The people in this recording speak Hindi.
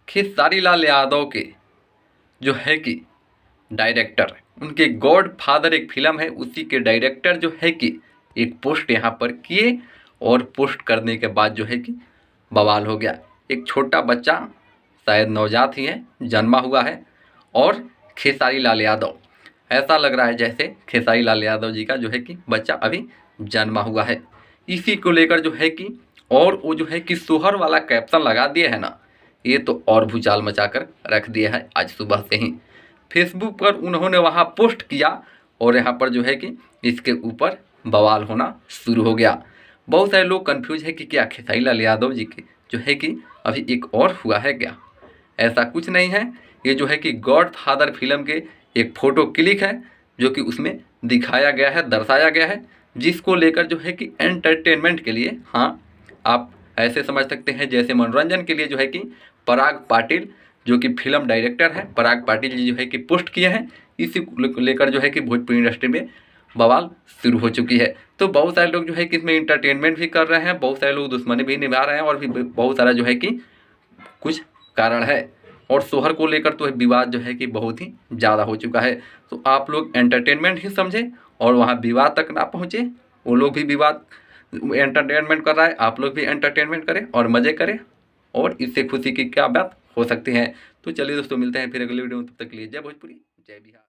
खेसारी लाल यादव के जो है कि डायरेक्टर, उनके गॉड फादर एक फिल्म है, उसी के डायरेक्टर जो है कि एक पोस्ट यहाँ पर किए और पोस्ट करने के बाद जो है कि बवाल हो गया। एक छोटा बच्चा, शायद नवजात ही है, जन्मा हुआ है और खेसारी लाल यादव, ऐसा लग रहा है जैसे खेसारी लाल यादव जी का जो है कि बच्चा अभी जन्मा हुआ है। इसी को लेकर जो है कि और वो जो है कि सोहर वाला कैप्शन लगा दिए है ना, ये तो और भूचाल मचा कर रख दिया है। आज सुबह से ही फेसबुक पर उन्होंने वहाँ पोस्ट किया और यहाँ पर जो है कि इसके ऊपर बवाल होना शुरू हो गया। बहुत सारे लोग कंफ्यूज है कि क्या खेसारी लाल यादव जी के जो है कि अभी एक और हुआ है क्या? ऐसा कुछ नहीं है। ये जो है कि गॉड फादर फिल्म के एक फ़ोटो क्लिक है जो कि उसमें दिखाया गया है, दर्शाया गया है, जिसको लेकर जो है कि एंटरटेनमेंट के लिए, हाँ आप ऐसे समझ सकते हैं जैसे मनोरंजन के लिए जो है कि पराग पाटिल जो कि फिल्म डायरेक्टर हैं, पराग पाटिल जी जो है कि पोस्ट किए हैं। इसी को लेकर जो है कि भोजपुरी इंडस्ट्री में बवाल शुरू हो चुकी है। तो बहुत सारे लोग जो है कि इसमें इंटरटेनमेंट भी कर रहे हैं, बहुत सारे लोग दुश्मनी भी निभा रहे हैं और भी बहुत सारा जो है कि कुछ कारण है। और सोहर को लेकर तो विवाद जो है कि बहुत ही ज़्यादा हो चुका है। तो आप लोग एंटरटेनमेंट ही समझें और वहाँ विवाद तक ना पहुँचे। वो लोग भी विवाद एंटरटेनमेंट कर रहा है, आप लोग भी एंटरटेनमेंट करें और मज़े करें, और इससे खुशी की क्या बात हो सकती है। तो चलिए दोस्तों, मिलते हैं फिर अगले वीडियो में, तब तक के लिए जय भोजपुरी, जय बिहार।